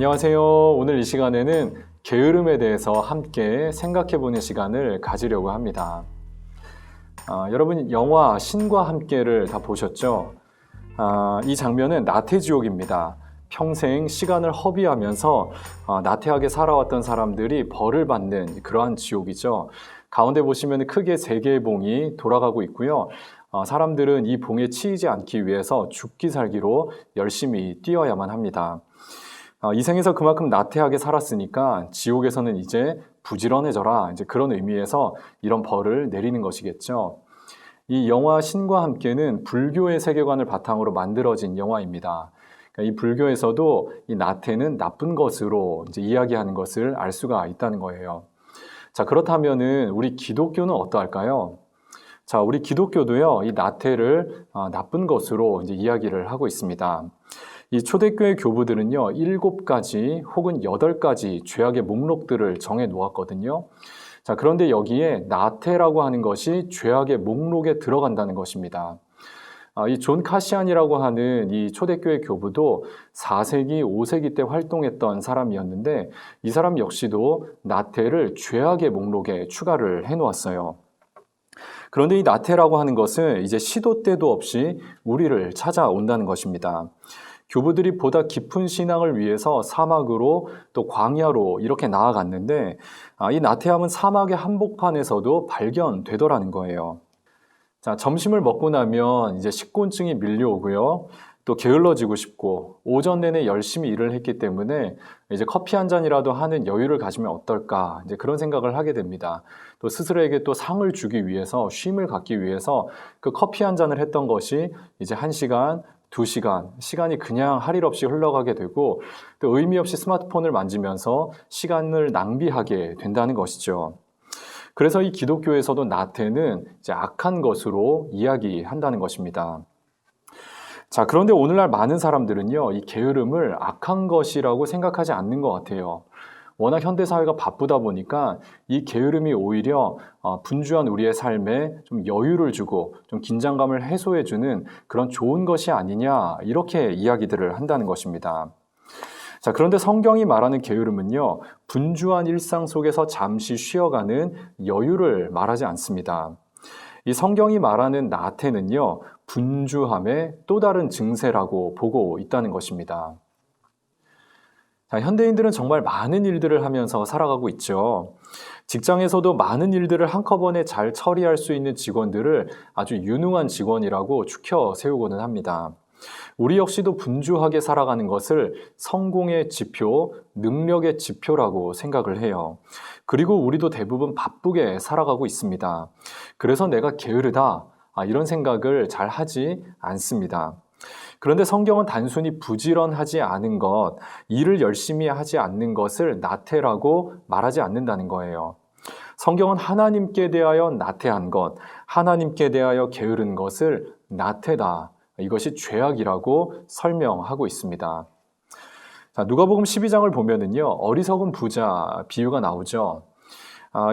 안녕하세요. 오늘 이 시간에는 게으름에 대해서 함께 생각해보는 시간을 가지려고 합니다. 여러분 영화 신과 함께를 다 보셨죠? 이 장면은 나태지옥입니다. 평생 시간을 허비하면서 나태하게 살아왔던 사람들이 벌을 받는 그러한 지옥이죠. 가운데 보시면 크게 세 개의 봉이 돌아가고 있고요. 사람들은 이 봉에 치이지 않기 위해서 죽기 살기로 열심히 뛰어야만 합니다. 이 생에서 그만큼 나태하게 살았으니까 지옥에서는 이제 부지런해져라, 이제 그런 의미에서 이런 벌을 내리는 것이겠죠. 이 영화 신과 함께는 불교의 세계관을 바탕으로 만들어진 영화입니다. 그러니까 이 불교에서도 이 나태는 나쁜 것으로 이제 이야기하는 것을 알 수가 있다는 거예요. 자, 그렇다면은 우리 기독교는 어떠할까요? 자, 우리 기독교도요, 이 나태를 나쁜 것으로 이제 이야기를 하고 있습니다. 이 초대교회 교부들은요, 7가지 혹은 8가지 죄악의 목록들을 정해 놓았거든요. 자, 그런데 여기에 나태라고 하는 것이 죄악의 목록에 들어간다는 것입니다. 이 존 카시안이라고 하는 이 초대교회 교부도 4세기, 5세기 때 활동했던 사람이었는데 이 사람 역시도 나태를 죄악의 목록에 추가를 해 놓았어요. 그런데 이 나태라고 하는 것은 이제 시도 때도 없이 우리를 찾아온다는 것입니다. 교부들이 보다 깊은 신앙을 위해서 사막으로 또 광야로 이렇게 나아갔는데 이 나태함은 사막의 한복판에서도 발견되더라는 거예요. 자, 점심을 먹고 나면 이제 식곤증이 밀려오고요. 또 게을러지고 싶고 오전 내내 열심히 일을 했기 때문에 이제 커피 한 잔이라도 하는 여유를 가지면 어떨까 이제 그런 생각을 하게 됩니다. 또 스스로에게 또 상을 주기 위해서 쉼을 갖기 위해서 그 커피 한 잔을 했던 것이 이제 1시간, 2시간, 시간이 그냥 할 일 없이 흘러가게 되고 또 의미 없이 스마트폰을 만지면서 시간을 낭비하게 된다는 것이죠. 그래서 이 기독교에서도 나태는 이제 악한 것으로 이야기한다는 것입니다. 자, 그런데 오늘날 많은 사람들은요, 이 게으름을 악한 것이라고 생각하지 않는 것 같아요. 워낙 현대사회가 바쁘다 보니까 이 게으름이 오히려 분주한 우리의 삶에 좀 여유를 주고 좀 긴장감을 해소해주는 그런 좋은 것이 아니냐 이렇게 이야기들을 한다는 것입니다. 자, 그런데 성경이 말하는 게으름은요, 분주한 일상 속에서 잠시 쉬어가는 여유를 말하지 않습니다. 이 성경이 말하는 나태는요, 분주함의 또 다른 증세라고 보고 있다는 것입니다. 자, 현대인들은 정말 많은 일들을 하면서 살아가고 있죠. 직장에서도 많은 일들을 한꺼번에 잘 처리할 수 있는 직원들을 아주 유능한 직원이라고 추켜 세우고는 합니다. 우리 역시도 분주하게 살아가는 것을 성공의 지표, 능력의 지표라고 생각을 해요. 그리고 우리도 대부분 바쁘게 살아가고 있습니다. 그래서 내가 게으르다, 이런 생각을 잘 하지 않습니다. 그런데 성경은 단순히 부지런하지 않은 것, 일을 열심히 하지 않는 것을 나태라고 말하지 않는다는 거예요. 성경은 하나님께 대하여 나태한 것, 하나님께 대하여 게으른 것을 나태다, 이것이 죄악이라고 설명하고 있습니다. 자, 누가복음 12장을 보면은요, 어리석은 부자 비유가 나오죠.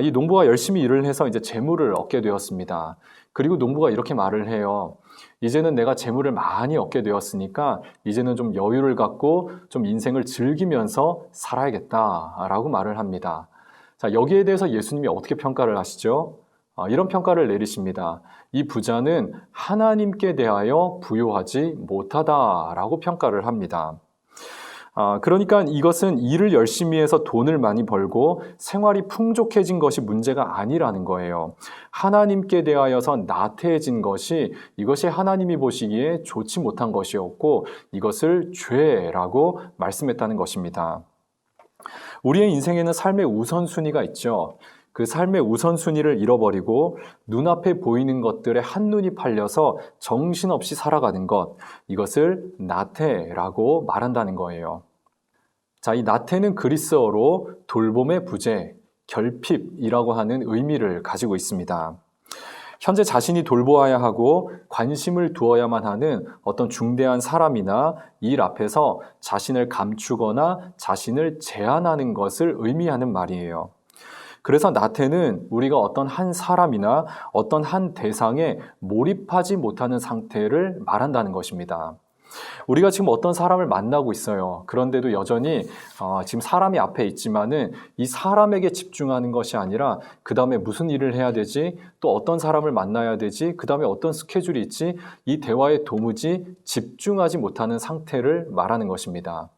이 농부가 열심히 일을 해서 이제 재물을 얻게 되었습니다. 그리고 농부가 이렇게 말을 해요. 이제는 내가 재물을 많이 얻게 되었으니까 이제는 좀 여유를 갖고 좀 인생을 즐기면서 살아야겠다라고 말을 합니다. 자, 여기에 대해서 예수님이 어떻게 평가를 하시죠? 이런 평가를 내리십니다. 이 부자는 하나님께 대하여 부요하지 못하다라고 평가를 합니다. 그러니까 이것은 일을 열심히 해서 돈을 많이 벌고 생활이 풍족해진 것이 문제가 아니라는 거예요. 하나님께 대하여서 나태해진 것이 이것이 하나님이 보시기에 좋지 못한 것이었고 이것을 죄라고 말씀했다는 것입니다. 우리의 인생에는 삶의 우선순위가 있죠. 그 삶의 우선순위를 잃어버리고 눈앞에 보이는 것들에 한눈이 팔려서 정신없이 살아가는 것, 이것을 나태라고 말한다는 거예요. 자, 이 나태는 그리스어로 돌봄의 부재, 결핍이라고 하는 의미를 가지고 있습니다. 현재 자신이 돌보아야 하고 관심을 두어야만 하는 어떤 중대한 사람이나 일 앞에서 자신을 감추거나 자신을 제한하는 것을 의미하는 말이에요. 그래서 나태는 우리가 어떤 한 사람이나 어떤 한 대상에 몰입하지 못하는 상태를 말한다는 것입니다. 우리가 지금 어떤 사람을 만나고 있어요. 그런데도 여전히 지금 사람이 앞에 있지만은 이 사람에게 집중하는 것이 아니라 그 다음에 무슨 일을 해야 되지? 또 어떤 사람을 만나야 되지? 그 다음에 어떤 스케줄이 있지? 이 대화에 도무지 집중하지 못하는 상태를 말하는 것입니다.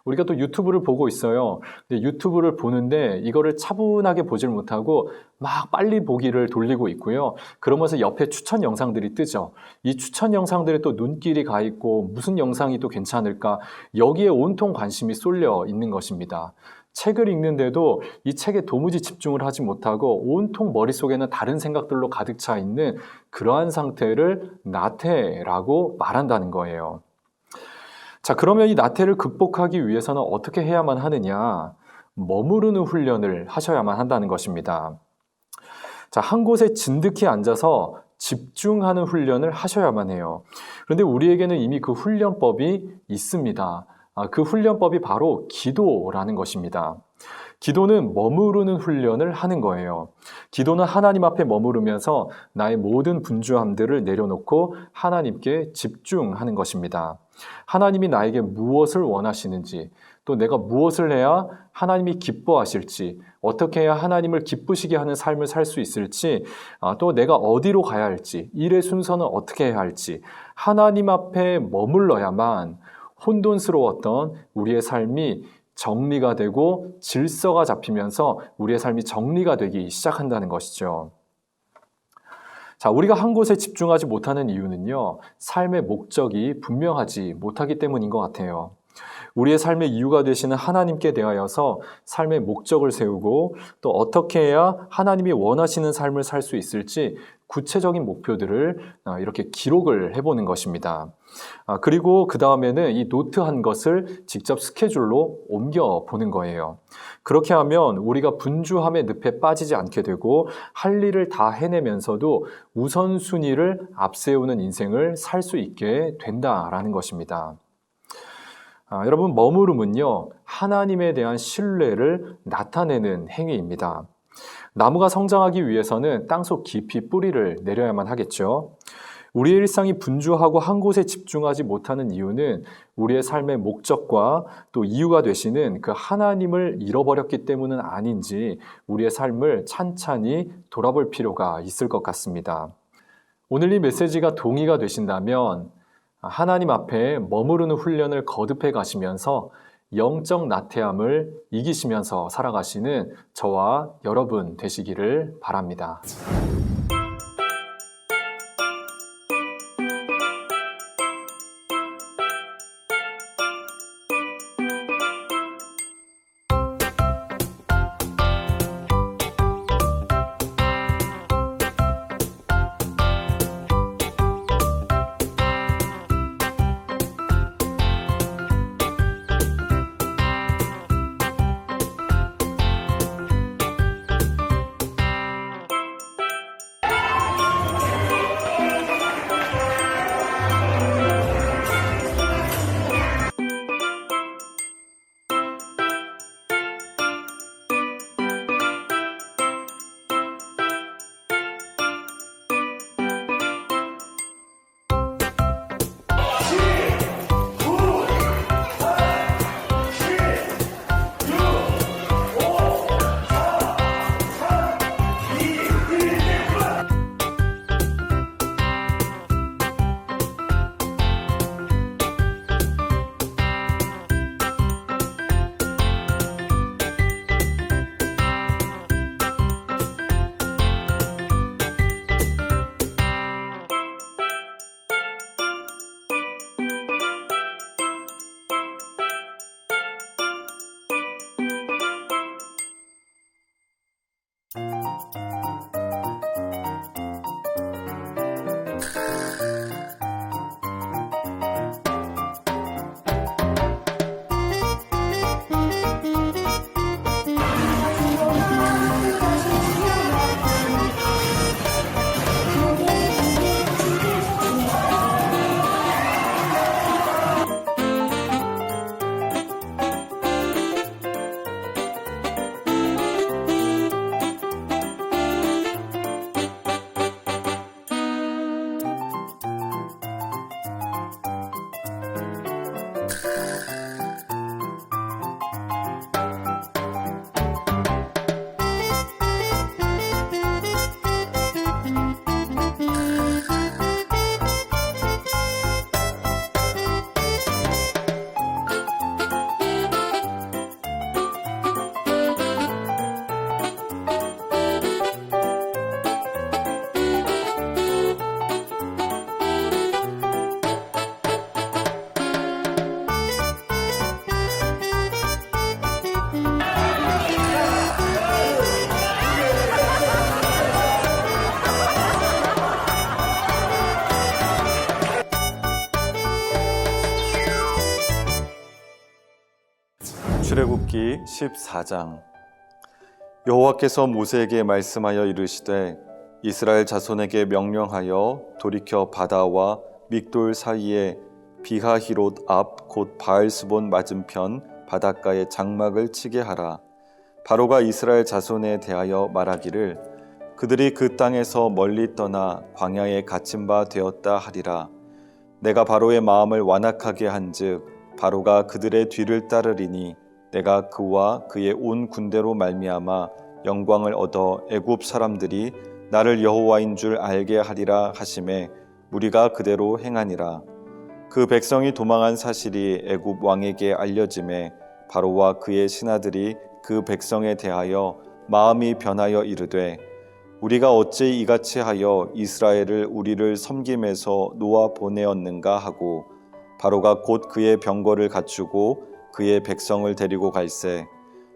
우리가 또 유튜브를 보고 있어요. 근데 유튜브를 보는데 이거를 차분하게 보질 못하고 막 빨리 보기를 돌리고 있고요. 그러면서 옆에 추천 영상들이 뜨죠. 이 추천 영상들에 또 눈길이 가 있고 무슨 영상이 또 괜찮을까? 여기에 온통 관심이 쏠려 있는 것입니다. 책을 읽는데도 이 책에 도무지 집중을 하지 못하고 온통 머릿속에는 다른 생각들로 가득 차 있는 그러한 상태를 나태라고 말한다는 거예요. 자, 그러면 이 나태를 극복하기 위해서는 어떻게 해야만 하느냐? 머무르는 훈련을 하셔야만 한다는 것입니다. 자, 한 곳에 진득히 앉아서 집중하는 훈련을 하셔야만 해요. 그런데 우리에게는 이미 그 훈련법이 있습니다. 그 훈련법이 바로 기도라는 것입니다. 기도는 머무르는 훈련을 하는 거예요. 기도는 하나님 앞에 머무르면서 나의 모든 분주함들을 내려놓고 하나님께 집중하는 것입니다. 하나님이 나에게 무엇을 원하시는지, 또 내가 무엇을 해야 하나님이 기뻐하실지, 어떻게 해야 하나님을 기쁘시게 하는 삶을 살 수 있을지, 또 내가 어디로 가야 할지, 일의 순서는 어떻게 해야 할지, 하나님 앞에 머물러야만 혼돈스러웠던 우리의 삶이 정리가 되고 질서가 잡히면서 우리의 삶이 정리가 되기 시작한다는 것이죠. 자, 우리가 한 곳에 집중하지 못하는 이유는요, 삶의 목적이 분명하지 못하기 때문인 것 같아요. 우리의 삶의 이유가 되시는 하나님께 대하여서 삶의 목적을 세우고 또 어떻게 해야 하나님이 원하시는 삶을 살 수 있을지 구체적인 목표들을 이렇게 기록을 해보는 것입니다. 그리고 그 다음에는 이 노트한 것을 직접 스케줄로 옮겨보는 거예요. 그렇게 하면 우리가 분주함의 늪에 빠지지 않게 되고 할 일을 다 해내면서도 우선순위를 앞세우는 인생을 살 수 있게 된다라는 것입니다. 여러분, 머무름은요, 하나님에 대한 신뢰를 나타내는 행위입니다. 나무가 성장하기 위해서는 땅속 깊이 뿌리를 내려야만 하겠죠. 우리의 일상이 분주하고 한 곳에 집중하지 못하는 이유는 우리의 삶의 목적과 또 이유가 되시는 그 하나님을 잃어버렸기 때문은 아닌지 우리의 삶을 찬찬히 돌아볼 필요가 있을 것 같습니다. 오늘 이 메시지가 동의가 되신다면 하나님 앞에 머무르는 훈련을 거듭해 가시면서 영적 나태함을 이기시면서 살아가시는 저와 여러분 되시기를 바랍니다. 출애굽기 14장. 여호와께서 모세에게 말씀하여 이르시되 이스라엘 자손에게 명령하여 돌이켜 바다와 믹돌 사이에 비하히롯 앞 곧 바알스본 맞은편 바닷가에 장막을 치게 하라. 바로가 이스라엘 자손에 대하여 말하기를 그들이 그 땅에서 멀리 떠나 광야에 갇힌 바 되었다 하리라. 내가 바로의 마음을 완악하게 한즉 바로가 그들의 뒤를 따르리니 내가 그와 그의 온 군대로 말미암아 영광을 얻어 애굽 사람들이 나를 여호와인 줄 알게 하리라 하시매 무리가 그대로 행하니라. 그 백성이 도망한 사실이 애굽 왕에게 알려짐에 바로와 그의 신하들이 그 백성에 대하여 마음이 변하여 이르되 우리가 어찌 이같이 하여 이스라엘을 우리를 섬김에서 놓아 보내었는가 하고 바로가 곧 그의 병거를 갖추고 그의 백성을 데리고 갈새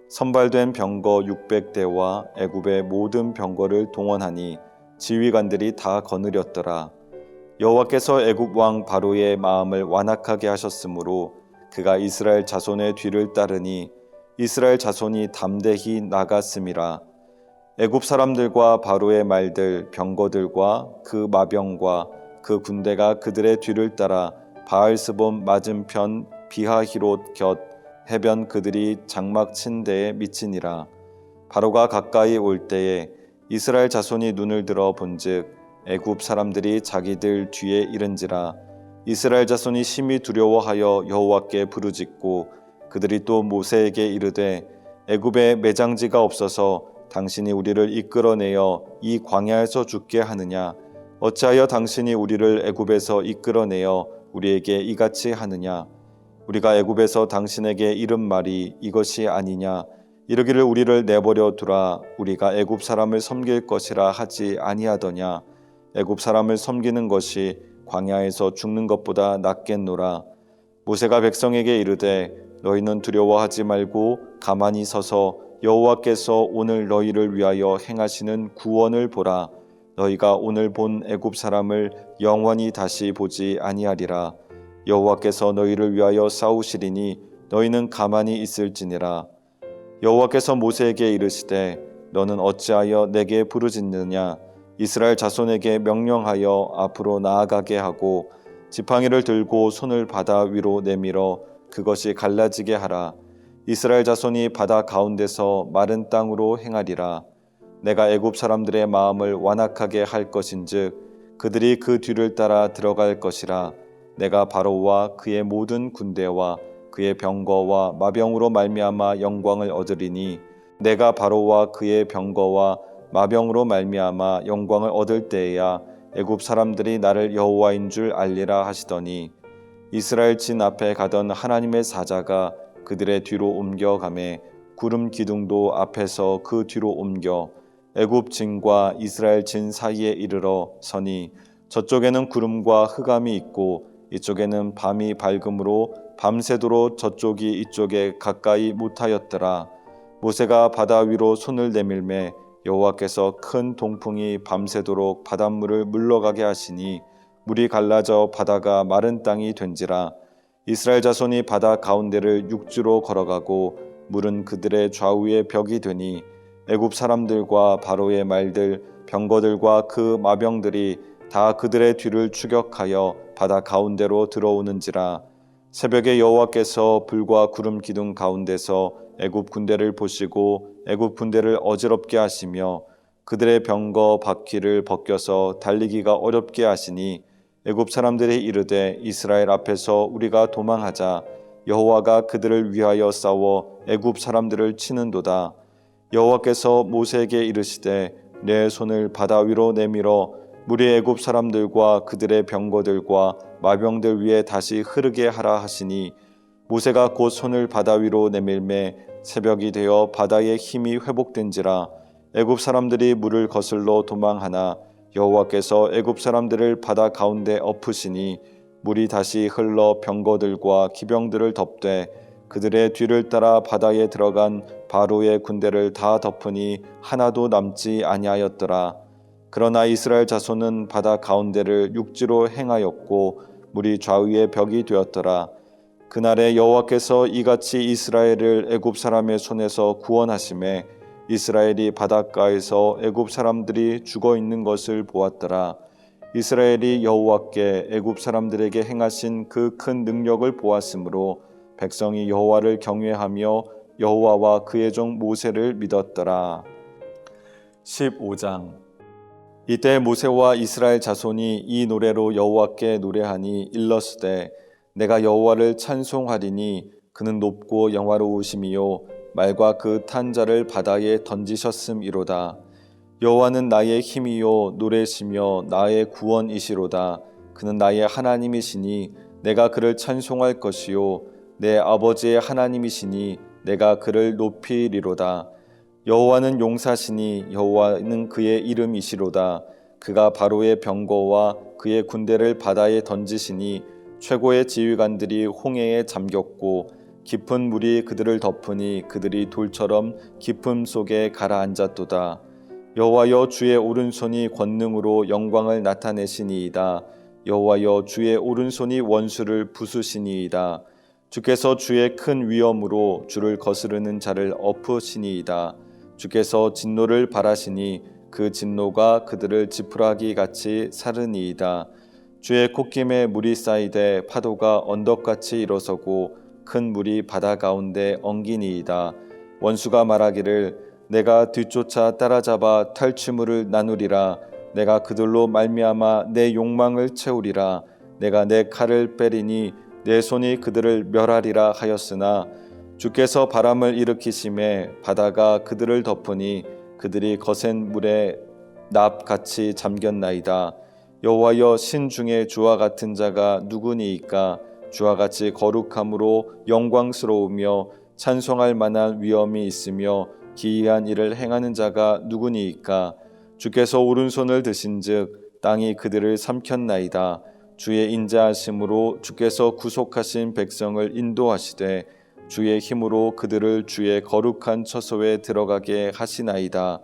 선발된 병거 600대와 애굽의 모든 병거를 동원하니 지휘관들이 다 거느렸더라. 여호와께서 애굽 왕 바로의 마음을 완악하게 하셨으므로 그가 이스라엘 자손의 뒤를 따르니 이스라엘 자손이 담대히 나갔음이라. 애굽 사람들과 바로의 말들 병거들과 그 마병과 그 군대가 그들의 뒤를 따라 바알스본 맞은편 비하히롯 곁 해변 그들이 장막 친 데에 미치니라. 바로가 가까이 올 때에 이스라엘 자손이 눈을 들어 본즉 애굽 사람들이 자기들 뒤에 이른지라. 이스라엘 자손이 심히 두려워하여 여호와께 부르짖고 그들이 또 모세에게 이르되 애굽에 매장지가 없어서 당신이 우리를 이끌어내어 이 광야에서 죽게 하느냐? 어찌하여 당신이 우리를 애굽에서 이끌어내어 우리에게 이같이 하느냐? 우리가 애굽에서 당신에게 이른 말이 이것이 아니냐? 이르기를 우리를 내버려 두라. 우리가 애굽 사람을 섬길 것이라 하지 아니하더냐? 애굽 사람을 섬기는 것이 광야에서 죽는 것보다 낫겠노라. 모세가 백성에게 이르되 너희는 두려워하지 말고 가만히 서서 여호와께서 오늘 너희를 위하여 행하시는 구원을 보라. 너희가 오늘 본 애굽 사람을 영원히 다시 보지 아니하리라. 여호와께서 너희를 위하여 싸우시리니 너희는 가만히 있을지니라. 여호와께서 모세에게 이르시되 너는 어찌하여 내게 부르짖느냐? 이스라엘 자손에게 명령하여 앞으로 나아가게 하고 지팡이를 들고 손을 바다 위로 내밀어 그것이 갈라지게 하라. 이스라엘 자손이 바다 가운데서 마른 땅으로 행하리라. 내가 애굽 사람들의 마음을 완악하게 할 것인즉 그들이 그 뒤를 따라 들어갈 것이라. 내가 바로와 그의 모든 군대와 그의 병거와 마병으로 말미암아 영광을 얻으리니 내가 바로와 그의 병거와 마병으로 말미암아 영광을 얻을 때에야 애굽 사람들이 나를 여호와인 줄 알리라 하시더니 이스라엘 진 앞에 가던 하나님의 사자가 그들의 뒤로 옮겨가매 구름 기둥도 앞에서 그 뒤로 옮겨 애굽 진과 이스라엘 진 사이에 이르러 서니 저쪽에는 구름과 흑암이 있고 이쪽에는 밤이 밝음으로 밤새도록 저쪽이 이쪽에 가까이 못하였더라. 모세가 바다 위로 손을 내밀매 여호와께서 큰 동풍이 밤새도록 바닷물을 물러가게 하시니 물이 갈라져 바다가 마른 땅이 된지라. 이스라엘 자손이 바다 가운데를 육지로 걸어가고 물은 그들의 좌우에 벽이 되니 애굽 사람들과 바로의 말들 병거들과 그 마병들이 다 그들의 뒤를 추격하여 바다 가운데로 들어오는지라. 새벽에 여호와께서 불과 구름 기둥 가운데서 애굽 군대를 보시고 애굽 군대를 어지럽게 하시며 그들의 병거 바퀴를 벗겨서 달리기가 어렵게 하시니 애굽 사람들이 이르되 이스라엘 앞에서 우리가 도망하자. 여호와가 그들을 위하여 싸워 애굽 사람들을 치는도다. 여호와께서 모세에게 이르시되 내 손을 바다 위로 내밀어 물이 애굽 사람들과 그들의 병거들과 마병들 위에 다시 흐르게 하라 하시니 모세가 곧 손을 바다 위로 내밀매 새벽이 되어 바다의 힘이 회복된지라. 애굽 사람들이 물을 거슬러 도망하나 여호와께서 애굽 사람들을 바다 가운데 엎으시니 물이 다시 흘러 병거들과 기병들을 덮되 그들의 뒤를 따라 바다에 들어간 바로의 군대를 다 덮으니 하나도 남지 아니하였더라. 그러나 이스라엘 자손은 바다 가운데를 육지로 행하였고 물이 좌우의 벽이 되었더라. 그날에 여호와께서 이같이 이스라엘을 애굽 사람의 손에서 구원하심에 이스라엘이 바닷가에서 애굽 사람들이 죽어 있는 것을 보았더라. 이스라엘이 여호와께 애굽 사람들에게 행하신 그 큰 능력을 보았으므로 백성이 여호와를 경외하며 여호와와 그의 종 모세를 믿었더라. 15장. 이때 모세와 이스라엘 자손이 이 노래로 여호와께 노래하니 일러스되 내가 여호와를 찬송하리니 그는 높고 영화로우심이요 말과 그 탄 자를 바다에 던지셨음이로다. 여호와는 나의 힘이요 노래시며 나의 구원이시로다. 그는 나의 하나님이시니 내가 그를 찬송할 것이요 내 아버지의 하나님이시니 내가 그를 높이리로다. 여호와는 용사시니 여호와는 그의 이름이시로다. 그가 바로의 병거와 그의 군대를 바다에 던지시니 최고의 지휘관들이 홍해에 잠겼고 깊은 물이 그들을 덮으니 그들이 돌처럼 깊음 속에 가라앉았도다. 여호와여 주의 오른손이 권능으로 영광을 나타내시니이다. 여호와여 주의 오른손이 원수를 부수시니이다. 주께서 주의 큰 위엄으로 주를 거스르는 자를 엎으시니이다. 주께서 진노를 발하시니 그 진노가 그들을 지푸라기 같이 사르니이다. 주의 콧김에 물이 쌓이되 파도가 언덕같이 일어서고 큰 물이 바다 가운데 엉기니이다. 원수가 말하기를 내가 뒤쫓아 따라잡아 탈취물을 나누리라. 내가 그들로 말미암아 내 욕망을 채우리라. 내가 내 칼을 빼리니 내 손이 그들을 멸하리라 하였으나 주께서 바람을 일으키심에 바다가 그들을 덮으니 그들이 거센 물에 납같이 잠겼나이다. 여호와여 신 중에 주와 같은 자가 누구니이까? 주와 같이 거룩함으로 영광스러우며 찬송할 만한 위엄이 있으며 기이한 일을 행하는 자가 누구니이까? 주께서 오른손을 드신즉 땅이 그들을 삼켰나이다. 주의 인자하심으로 주께서 구속하신 백성을 인도하시되 주의 힘으로 그들을 주의 거룩한 처소에 들어가게 하시나이다.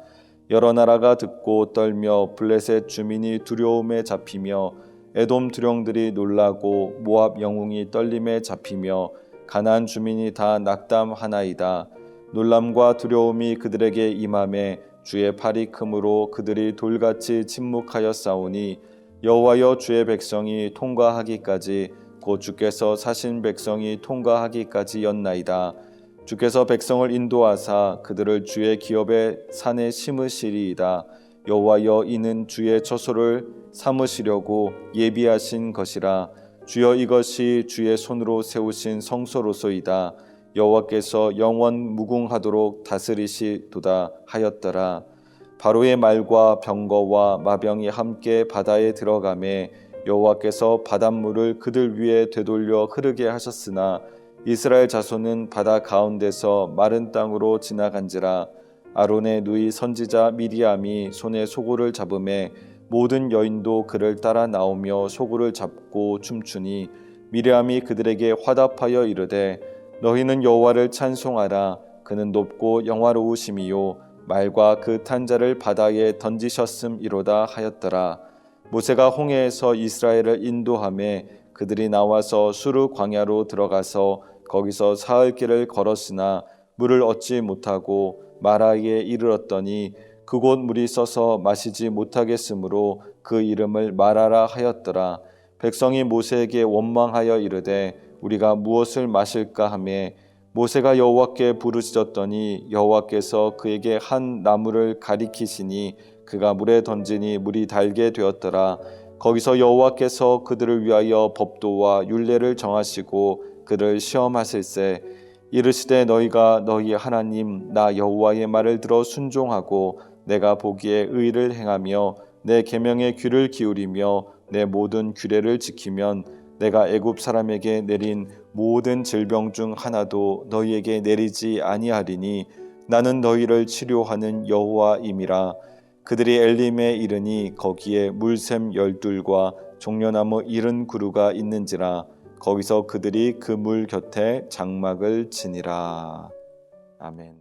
여러 나라가 듣고 떨며 블레셋 주민이 두려움에 잡히며 에돔 두령들이 놀라고 모압 영웅이 떨림에 잡히며 가나안 주민이 다 낙담하나이다. 놀람과 두려움이 그들에게 임함에 주의 팔이 크므로 그들이 돌같이 침묵하였사오니 여호와여 주의 백성이 통과하기까지 곧 주께서 사신 백성이 통과하기까지였나이다. 주께서 백성을 인도하사 그들을 주의 기업의 산에 심으시리이다. 여호와여 이는 주의 처소를 삼으시려고 예비하신 것이라. 주여 이것이 주의 손으로 세우신 성소로소이다. 여호와께서 영원 무궁하도록 다스리시도다 하였더라. 바로의 말과 병거와 마병이 함께 바다에 들어가매 여호와께서 바닷물을 그들 위에 되돌려 흐르게 하셨으나 이스라엘 자손은 바다 가운데서 마른 땅으로 지나간지라. 아론의 누이 선지자 미리암이 손에 소고를 잡음에 모든 여인도 그를 따라 나오며 소고를 잡고 춤추니 미리암이 그들에게 화답하여 이르되 너희는 여호와를 찬송하라. 그는 높고 영화로우심이요 말과 그 탄 자를 바다에 던지셨음이로다 하였더라. 모세가 홍해에서 이스라엘을 인도하매 그들이 나와서 수르 광야로 들어가서 거기서 사흘 길을 걸었으나 물을 얻지 못하고 마라에 이르렀더니 그곳 물이 써서 마시지 못하겠으므로 그 이름을 마라라 하였더라. 백성이 모세에게 원망하여 이르되 우리가 무엇을 마실까 하매 모세가 여호와께 부르짖었더니 여호와께서 그에게 한 나무를 가리키시니 그가 물에 던지니 물이 달게 되었더라. 거기서 여호와께서 그들을 위하여 법도와 율례를 정하시고 그를 시험하실세 이르시되 너희가 너희 하나님 나 여호와의 말을 들어 순종하고 내가 보기에 의를 행하며 내 계명에 귀를 기울이며 내 모든 규례를 지키면 내가 애굽 사람에게 내린 모든 질병 중 하나도 너희에게 내리지 아니하리니 나는 너희를 치료하는 여호와임이라. 그들이 엘림에 이르니 거기에 물샘 12과 종려나무 70그루가 있는지라. 거기서 그들이 그 물 곁에 장막을 치니라. 아멘.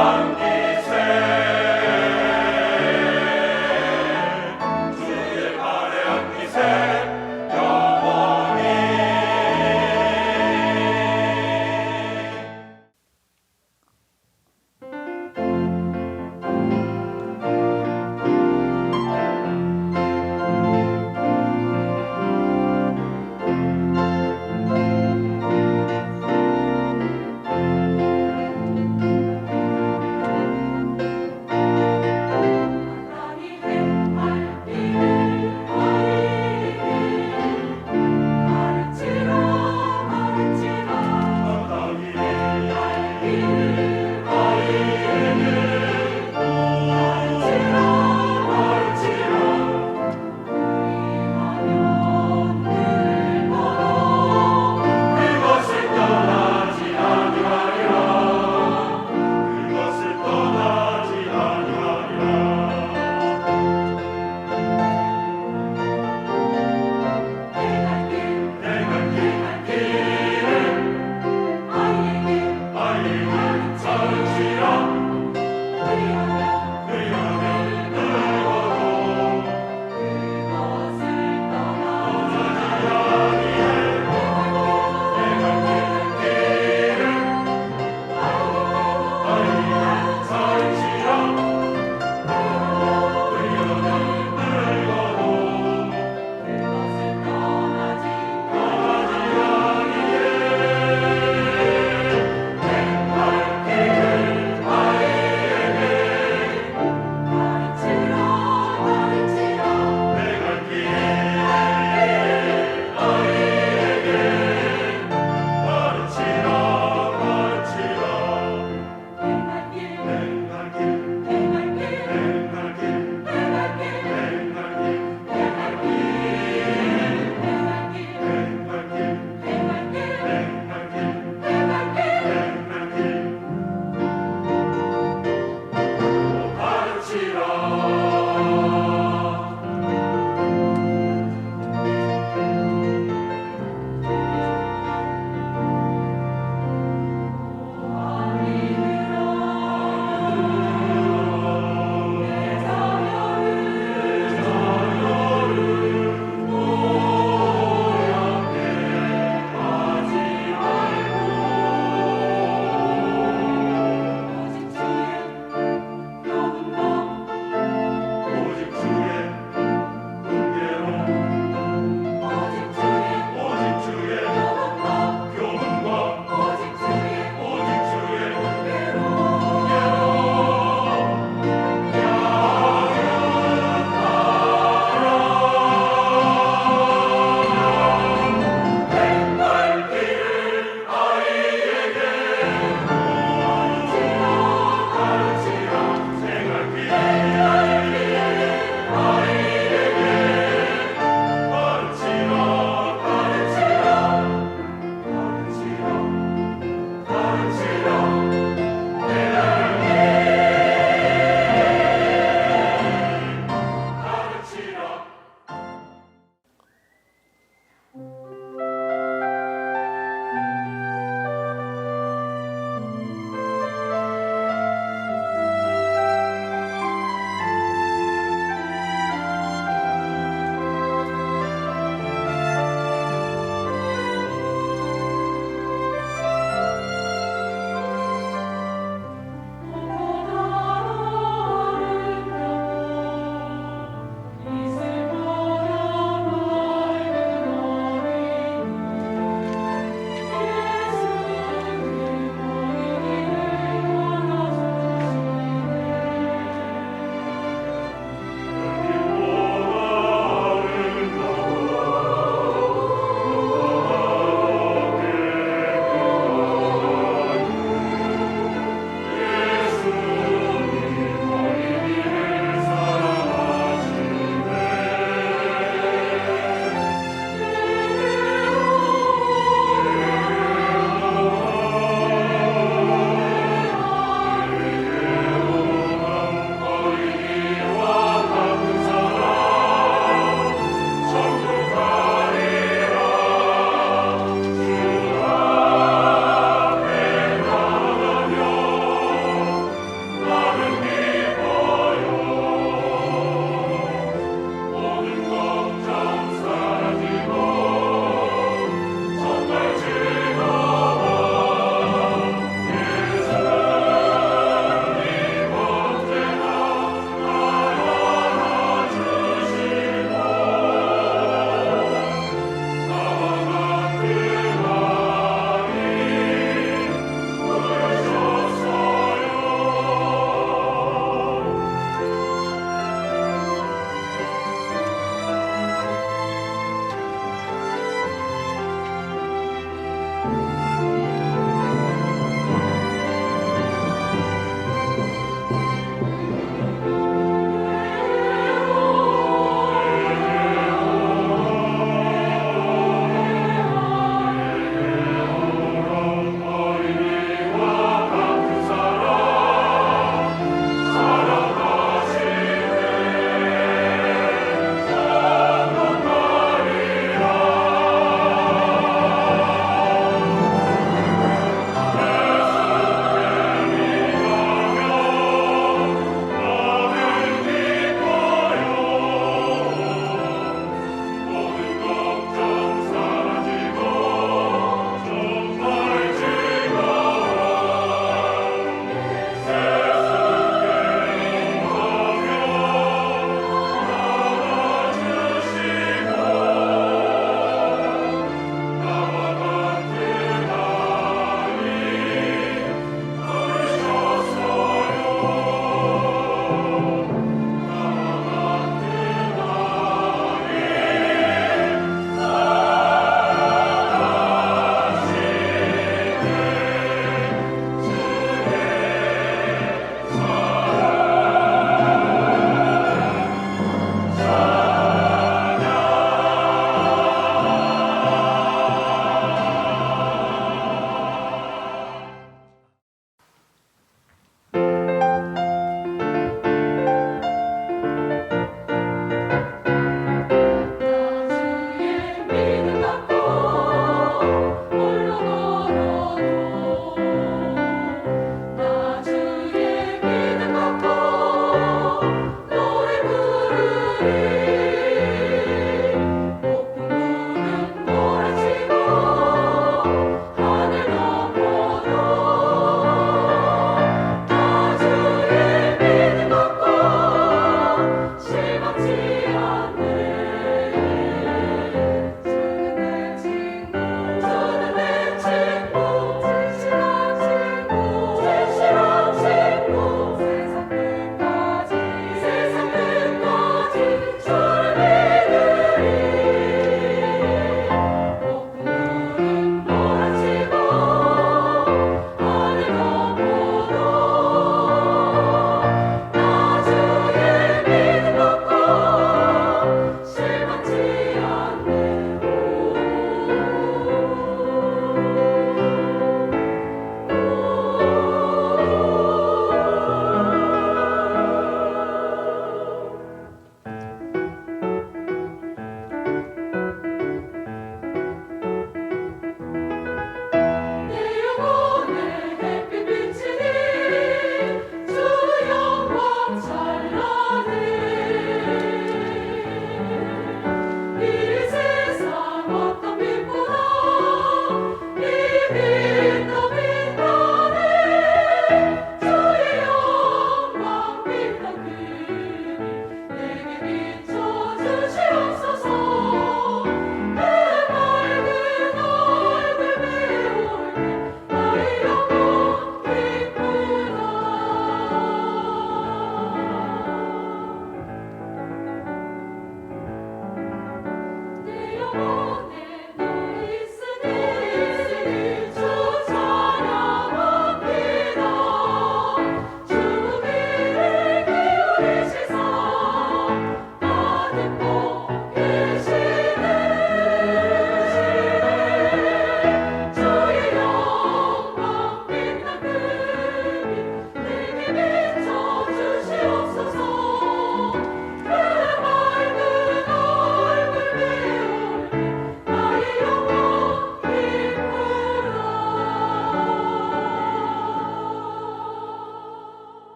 함께